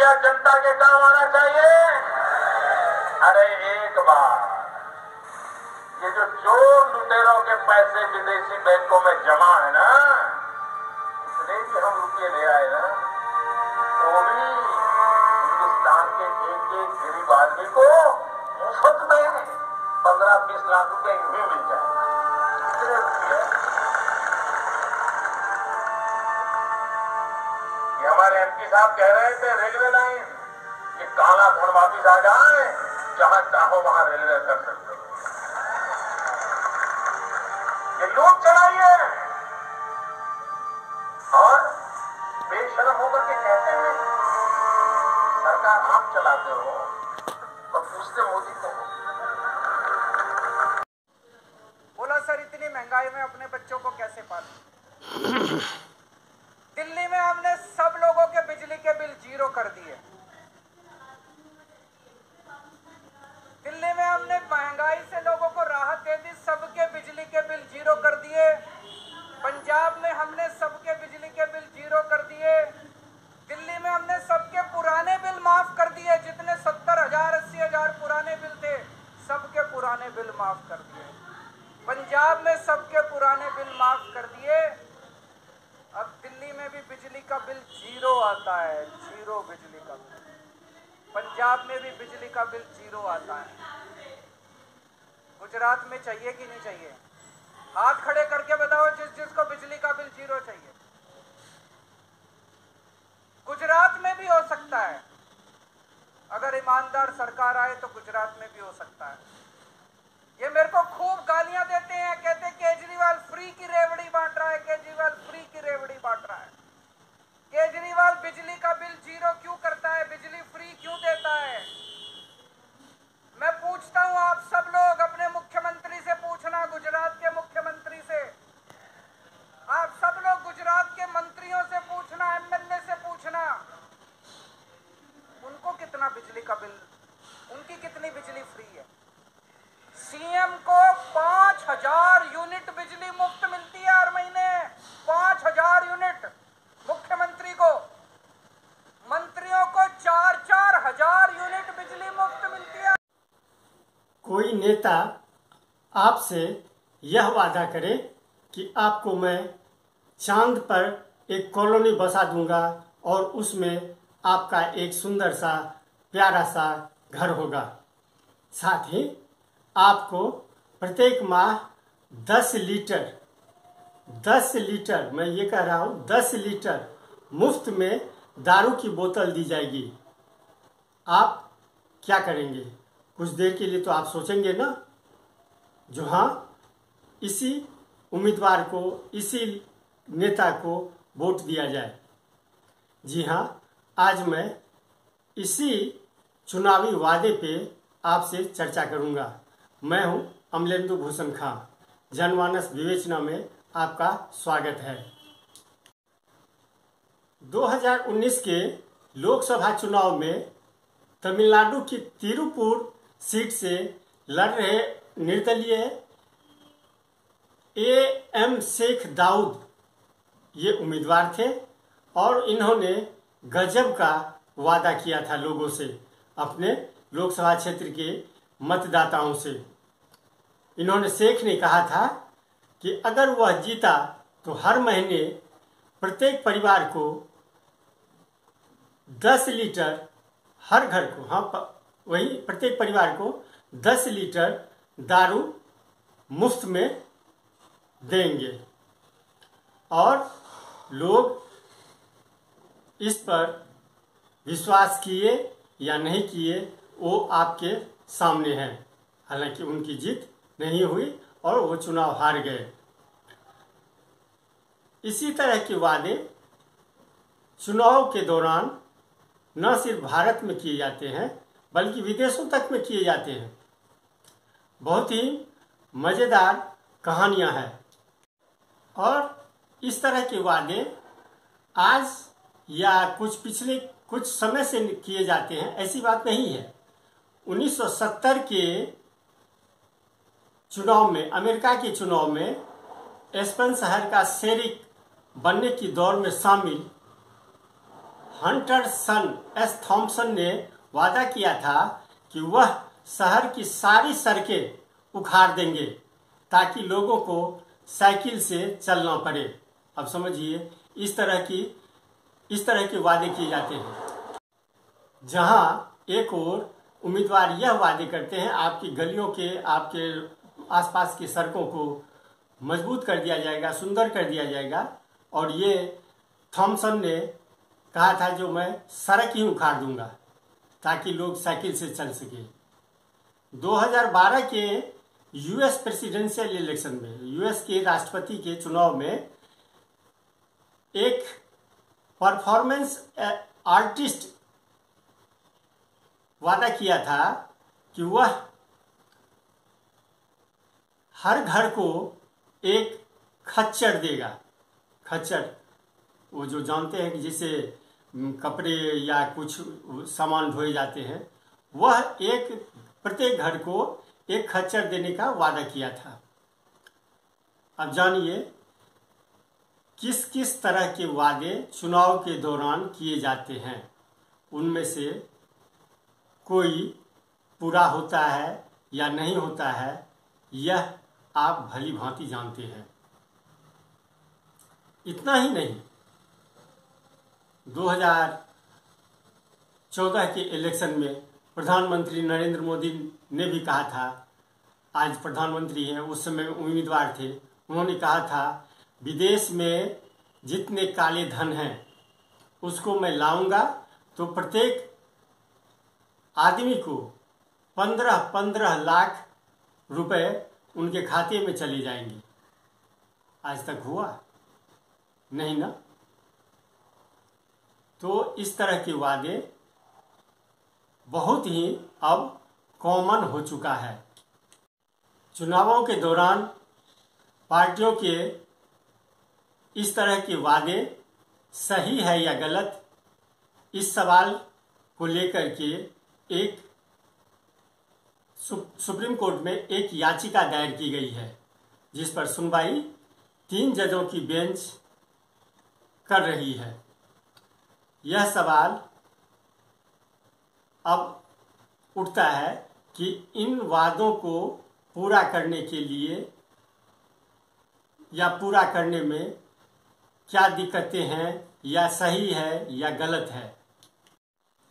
रुपया जनता के काम आना चाहिए। अरे एक बार ये जो चोर लुटेरों के पैसे विदेशी बैंकों में जमा है ना, इतने भी हम रुपये ले आए ना, तो भी हिंदुस्तान के एक गरीब आदमी को मुफ्त में 15-20 लाख रुपए यूं मिल जाए। इतने रुपये ये हमारे एमपी साहब कह रहे थे, रेलवे लाइन ये काला धन वापिस आ जाए, जहां चाहो वहां रेलवे कर सकते हो। ये लोग चलाइए और बेशरम होकर के कहते हैं सरकार आप चलाते हो, और पूछते मोदी को। बोला सर इतनी महंगाई में अपने बच्चों को कैसे पालें? दिल्ली में हमने सब लोगों के बिजली के बिल 0 कर दिए। दिल्ली में हमने महंगाई से लोगों को राहत दे दी, सबके बिजली के बिल 0 कर दिए। पंजाब में हमने सबके बिजली के बिल 0 कर दिए। दिल्ली में हमने सबके पुराने बिल माफ कर दिए, जितने 70,000 80,000 पुराने बिल थे, सबके पुराने बिल माफ कर दिए। पंजाब में सबके पुराने बिल माफ कर दिए। अब दिल्ली में भी बिजली का बिल 0 आता है, 0 बिजली का बिल। पंजाब में भी बिजली का बिल 0 आता है। गुजरात में चाहिए कि नहीं चाहिए? हाथ खड़े करके बताओ जिसको बिजली का बिल 0 चाहिए। गुजरात में भी हो सकता है, अगर ईमानदार सरकार आए तो गुजरात में भी हो सकता है। ये मेरे को खूब गालियां देते हैं, कहते हैं केजरीवाल फ्री की रेवड़ी बांट रहा है, केजरीवाल फ्री की रेवड़ी बांट रहा है। केजरीवाल बिजली का बिल 0 क्यों करता है, बिजली फ्री क्यों देता है? मैं पूछता हूं, आप सब लोग अपने मुख्यमंत्री से पूछना, गुजरात के मुख्यमंत्री से। आप सब लोग गुजरात के मंत्रियों से पूछना, एमएलए से पूछना, उनको कितना बिजली का बिल, उनकी कितनी बिजली फ्री है। सीएम को 5,000 यूनिट बिजली मुफ्त मिलती है हर महीने, 5,000 यूनिट मुख्यमंत्री को। मंत्रियों को 4-4 हजार यूनिट बिजली मुफ्त मिलती है। कोई नेता आपसे यह वादा करे कि आपको मैं चांद पर एक कॉलोनी बसा दूंगा और उसमें आपका एक सुंदर सा प्यारा सा घर होगा, साथ ही आपको प्रत्येक माह 10 लीटर मैं ये कह रहा हूँ 10 लीटर मुफ्त में दारू की बोतल दी जाएगी। आप क्या करेंगे? कुछ देर के लिए तो आप सोचेंगे ना, जो हाँ इसी उम्मीदवार को, इसी नेता को वोट दिया जाए। जी हाँ, आज मैं इसी चुनावी वादे पे आपसे चर्चा करूंगा। मैं हूं अमलेंदु भूषण खां। जनमानस विवेचना में आपका स्वागत है। 2019 के लोकसभा चुनाव में तमिलनाडु की तिरुपुर सीट से लड़ रहे निर्दलीय एम शेख दाऊद ये उम्मीदवार थे और इन्होंने गजब का वादा किया था लोगों से, अपने लोकसभा क्षेत्र के मतदाताओं से। इन्होंने शेख ने कहा था कि अगर वह जीता तो हर महीने प्रत्येक परिवार को 10 लीटर, हर घर को, हाँ वही प्रत्येक परिवार को 10 लीटर दारू मुफ्त में देंगे। और लोग इस पर विश्वास किए या नहीं किए वो आपके सामने है। हालांकि उनकी जीत नहीं हुई और वो चुनाव हार गए। इसी तरह के वादे चुनाव के दौरान न सिर्फ भारत में किए जाते हैं बल्कि विदेशों तक में किए जाते हैं। बहुत ही मज़ेदार कहानियां हैं और इस तरह के वादे आज या पिछले कुछ समय से किए जाते हैं, ऐसी बात नहीं है। 1970 के चुनाव में, अमेरिका के चुनाव में एस्पेन शहर का शेरिफ बनने की दौड़ में शामिल हंटर सन एस थॉम्सन ने वादा किया था कि वह शहर की सारी सड़कें उखाड़ देंगे ताकि लोगों को साइकिल से चलना पड़े। अब समझिए इस तरह के वादे किए जाते हैं। जहां एक और उम्मीदवार यह वादे करते हैं आपकी गलियों के, आपके आसपास की सड़कों को मजबूत कर दिया जाएगा, सुंदर कर दिया जाएगा, और ये थॉम्सन ने कहा था जो मैं सड़क ही उखाड़ दूंगा ताकि लोग साइकिल से चल सके। 2012 के यूएस प्रेसिडेंशियल इलेक्शन में, यूएस के राष्ट्रपति के चुनाव में, एक परफॉर्मेंस आर्टिस्ट वादा किया था कि वह हर घर को एक खच्चर देगा। खच्चर वो जो जानते हैं कि जिसे कपड़े या कुछ सामान धोए जाते हैं, वह प्रत्येक घर को एक खच्चर देने का वादा किया था। अब जानिए किस किस तरह के वादे चुनाव के दौरान किए जाते हैं। उनमें से कोई पूरा होता है या नहीं होता है, यह आप भली भांति जानते हैं। इतना ही नहीं, 2014 के इलेक्शन में प्रधानमंत्री नरेंद्र मोदी ने भी कहा था, आज प्रधानमंत्री हैं, उस समय उम्मीदवार थे, उन्होंने कहा था विदेश में जितने काले धन हैं उसको मैं लाऊंगा तो प्रत्येक आदमी को 15-15 लाख रुपए उनके खाते में चले जाएंगे। आज तक हुआ नहीं ना। तो इस तरह के वादे बहुत ही अब कॉमन हो चुका है। चुनावों के दौरान पार्टियों के इस तरह के वादे सही है या गलत, इस सवाल को लेकर के एक सुप्रीम कोर्ट में एक याचिका दायर की गई है, जिस पर सुनवाई 3 जजों की बेंच कर रही है। यह सवाल अब उठता है कि इन वादों को पूरा करने के लिए या पूरा करने में क्या दिक्कतें हैं, या सही है या गलत है।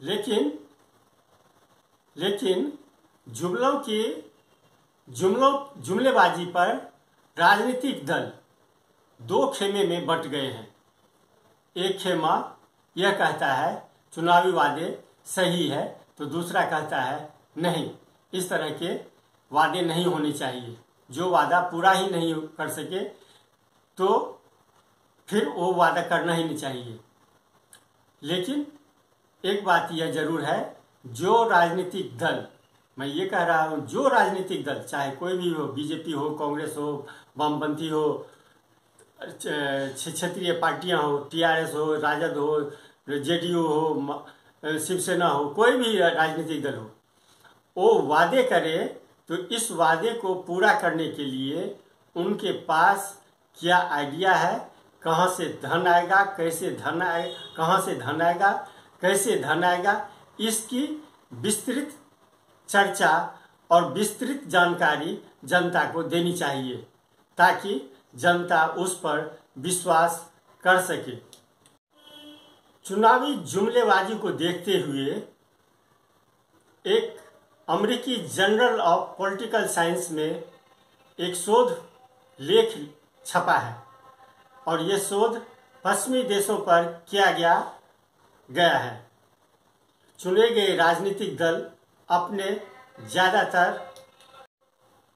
लेकिन जुमलेबाजी पर राजनीतिक दल 2 खेमे में बंट गए हैं। एक खेमा यह कहता है चुनावी वादे सही है, तो दूसरा कहता है नहीं, इस तरह के वादे नहीं होने चाहिए। जो वादा पूरा ही नहीं कर सके तो फिर वो वादा करना ही नहीं चाहिए। लेकिन एक बात यह जरूर है, जो राजनीतिक दल, मैं ये कह रहा हूँ, जो राजनीतिक दल चाहे कोई भी हो, बीजेपी हो, कांग्रेस हो, वामपंथी हो, क्षेत्रीय पार्टियां हो, टीआरएस हो, राजद हो, जेडीयू हो, शिवसेना हो, कोई भी राजनीतिक दल हो, वो वादे करे तो इस वादे को पूरा करने के लिए उनके पास क्या आइडिया है, कहाँ से धन आएगा, कैसे धन आएगा, कहाँ से धन आएगा, कैसे धन आएगा, इसकी विस्तृत चर्चा और विस्तृत जानकारी जनता को देनी चाहिए ताकि जनता उस पर विश्वास कर सके। चुनावी जुमलेबाजी को देखते हुए एक अमेरिकी जर्नल ऑफ पॉलिटिकल साइंस में एक शोध लेख छपा है, और यह शोध पश्चिमी देशों पर किया गया है। चुने गए राजनीतिक दल अपने ज़्यादातर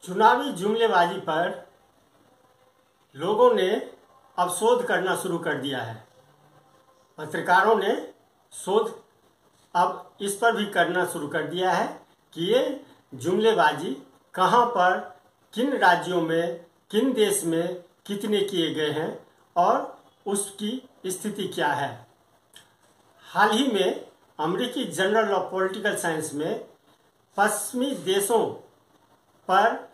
चुनावी जुमलेबाजी पर लोगों ने अब शोध करना शुरू कर दिया है। पत्रकारों ने शोध अब इस पर भी करना शुरू कर दिया है कि ये जुमलेबाजी कहाँ पर, किन राज्यों में, किन देश में कितने किए गए हैं और उसकी स्थिति क्या है। हाल ही में अमेरिकी जर्नल ऑफ पॉलिटिकल साइंस में पश्चिमी देशों पर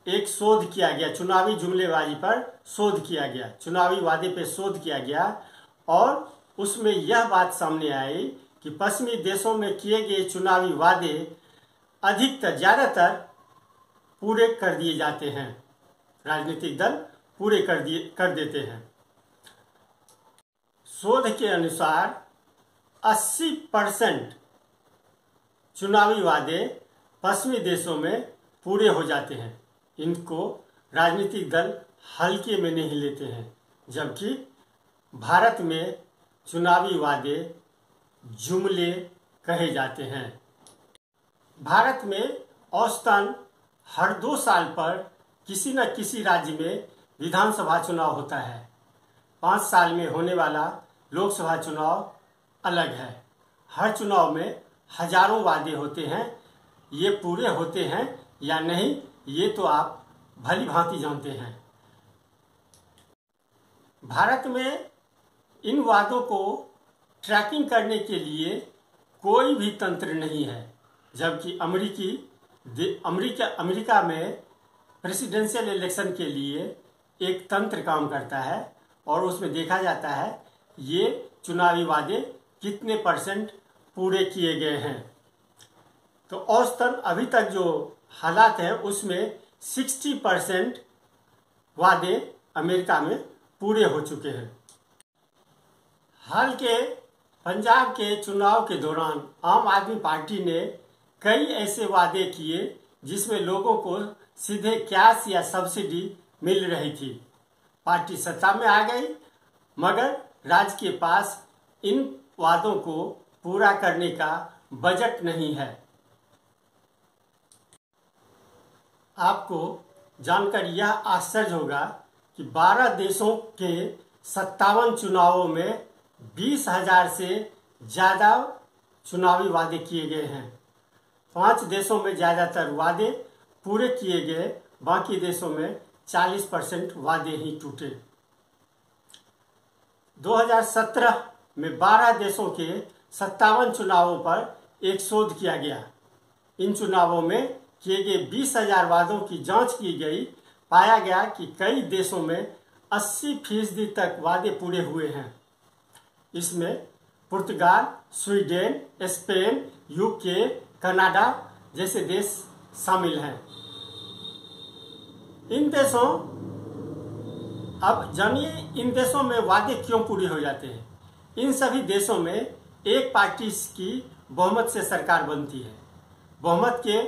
एक शोध किया गया, चुनावी जुमलेबाजी पर शोध किया गया, चुनावी वादे पर शोध किया गया, और उसमें यह बात सामने आई कि पश्चिमी देशों में किए गए चुनावी वादे अधिकतर ज़्यादातर पूरे कर दिए जाते हैं, राजनीतिक दल पूरे कर देते हैं। शोध के अनुसार 80% चुनावी वादे पश्चिमी देशों में पूरे हो जाते हैं। इनको राजनीतिक दल हल्के में नहीं लेते हैं, जबकि भारत में चुनावी वादे जुमले कहे जाते हैं। भारत में औसतन हर 2 साल पर किसी न किसी राज्य में विधानसभा चुनाव होता है। 5 साल में होने वाला लोकसभा चुनाव अलग है। हर चुनाव में हजारों वादे होते हैं। ये पूरे होते हैं या नहीं, ये तो आप भली भांति जानते हैं। भारत में इन वादों को ट्रैकिंग करने के लिए कोई भी तंत्र नहीं है, जबकि अमेरिका में प्रेसिडेंशियल इलेक्शन के लिए एक तंत्र काम करता है और उसमें देखा जाता है ये चुनावी वादे कितने % पूरे किए गए हैं। तो औसतन अभी तक जो हालात हैं उसमें 60% वादे अमेरिका में पूरे हो चुके हैं। हाल के पंजाब के चुनाव के दौरान आम आदमी पार्टी ने कई ऐसे वादे किए जिसमें लोगों को सीधे कैश या सब्सिडी मिल रही थी। पार्टी सत्ता में आ गई, मगर राज्य के पास इन वादों को पूरा करने का बजट नहीं है। आपको जानकर यह आश्चर्य होगा कि 12 देशों के 57 चुनावों में 20,000 से ज़्यादा चुनावी वादे किए गए हैं। 5 देशों में ज़्यादातर वादे पूरे किए गए, बाकी देशों में 40% वादे ही टूटे। 2017 में 12 देशों के 57 चुनावों पर एक शोध किया गया। इन चुनावों में किए गए 20,000 वादों की जांच की गई। पाया गया कि कई देशों में 80% तक वादे पूरे हुए हैं। इसमें पुर्तगाल, स्वीडन, स्पेन, यूके, कनाडा जैसे देश शामिल हैं। अब जानिए इन देशों में वादे क्यों पूरे हो जाते हैं। इन सभी देशों में एक पार्टी की बहुमत से सरकार बनती है। बहुमत के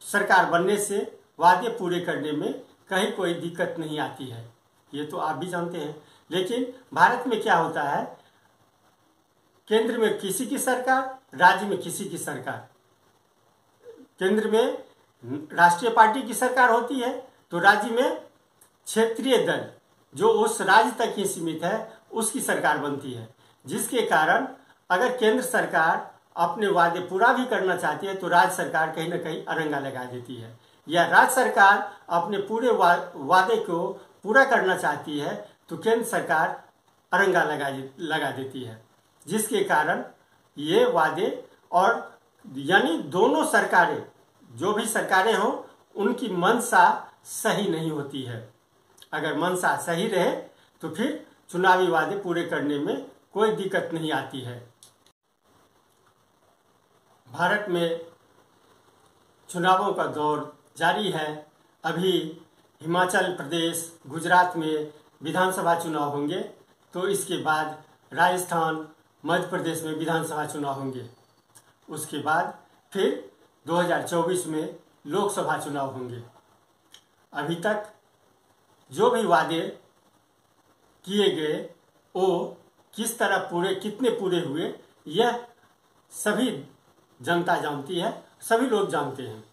सरकार बनने से वादे पूरे करने में कहीं कोई दिक्कत नहीं आती है, ये तो आप भी जानते हैं। लेकिन भारत में क्या होता है, केंद्र में किसी की सरकार, राज्य में किसी की सरकार। केंद्र में राष्ट्रीय पार्टी की सरकार होती है तो राज्य में क्षेत्रीय दल जो उस राज्य तक ही सीमित है उसकी सरकार बनती है, जिसके कारण अगर केंद्र सरकार अपने वादे पूरा भी करना चाहती है तो राज्य सरकार कहीं ना कहीं अरंगा लगा देती है, या राज्य सरकार अपने पूरे वादे को पूरा करना चाहती है तो केंद्र सरकार अरंगा लगा देती है, जिसके कारण ये वादे और यानी दोनों सरकारें, जो भी सरकारें हों, उनकी मंशा सही नहीं होती है। अगर मंशा सही रहे तो फिर चुनावी वादे पूरे करने में कोई दिक्कत नहीं आती है। भारत में चुनावों का दौर जारी है। अभी हिमाचल प्रदेश, गुजरात में विधानसभा चुनाव होंगे, तो इसके बाद राजस्थान, मध्य प्रदेश में विधानसभा चुनाव होंगे। उसके बाद फिर 2024 में लोकसभा चुनाव होंगे। अभी तक जो भी वादे किए गए वो किस तरह कितने पूरे हुए, यह सभी जनता जानती है, सभी लोग जानते हैं।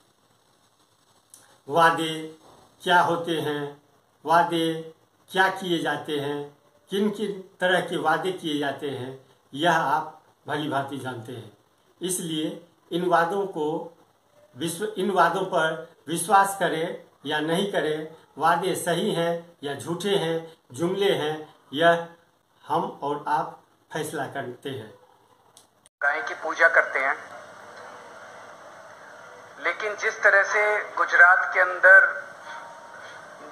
वादे क्या होते हैं, वादे क्या किए जाते हैं, किन किन तरह के वादे किए जाते हैं, यह आप भली भांति जानते हैं। इसलिए इन वादों पर विश्वास करें या नहीं करें, वादे सही हैं या झूठे हैं, जुमले हैं, यह हम और आप फैसला करते हैं। गाय की पूजा करते हैं, लेकिन जिस तरह से गुजरात के अंदर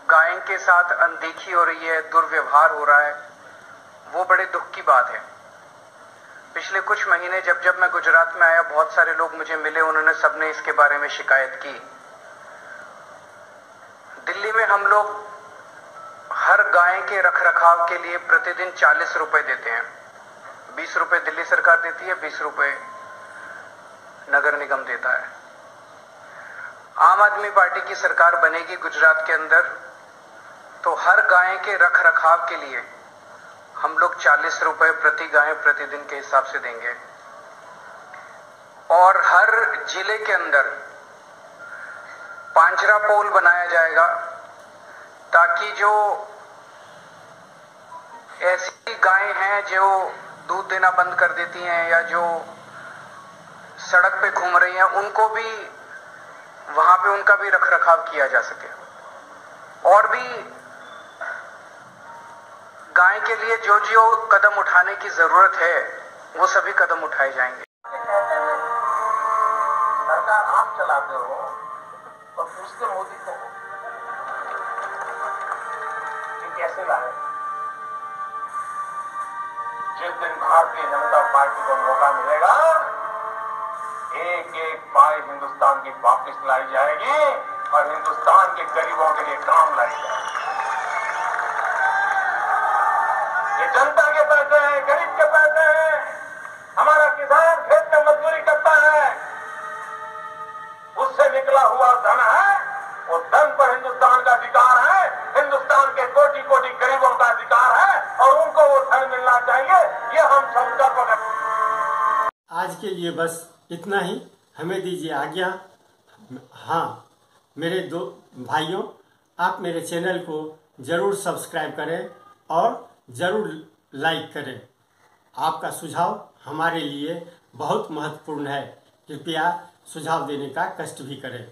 गाय के साथ अनदेखी हो रही है, दुर्व्यवहार हो रहा है, वो बड़े दुख की बात है। पिछले कुछ महीने जब मैं गुजरात में आया, बहुत सारे लोग मुझे मिले, उन्होंने सबने इसके बारे में शिकायत की। दिल्ली में हम लोग हर गाय के रखरखाव के लिए प्रतिदिन 40 रुपए देते हैं। 20 रुपए दिल्ली सरकार देती है, 20 रुपए नगर निगम देता है। आम आदमी पार्टी की सरकार बनेगी गुजरात के अंदर, तो हर गाय के रखरखाव के लिए हम लोग 40 रुपए प्रति गाय प्रतिदिन के हिसाब से देंगे। और हर जिले के अंदर पांचरा पोल बनाया जाएगा, ताकि जो ऐसी गायें हैं जो दूध देना बंद कर देती हैं या जो सड़क पे घूम रही हैं, उनको भी वहां पे उनका भी रखरखाव किया जा सके। और भी गाय के लिए जो जो कदम उठाने की जरूरत है वो सभी कदम उठाए जाएंगे। सरकार आप चलाते हो और पूछते मोदी को कि कैसे लाए। जिस दिन भारतीय जनता पार्टी को मौका मिलेगा, एक एक पाई हिंदुस्तान की वापस लाई जाएगी और हिंदुस्तान के गरीबों के लिए काम लाई जाएगी। ये जनता के पैसे हैं, गरीब के पैसे हैं। हमारा किसान खेत में मजदूरी करता है, उससे निकला हुआ धन है, वो धन पर हिंदुस्तान का अधिकार है, हिंदुस्तान के कोटि कोटि गरीबों का अधिकार है और उनको वो धन मिलना चाहिए। ये हम संकल्प करते। आज के लिए बस इतना ही, हमें दीजिए आज्ञा। हाँ मेरे दो भाइयों, आप मेरे चैनल को ज़रूर सब्सक्राइब करें और ज़रूर लाइक करें। आपका सुझाव हमारे लिए बहुत महत्वपूर्ण है। कृपया सुझाव देने का कष्ट भी करें।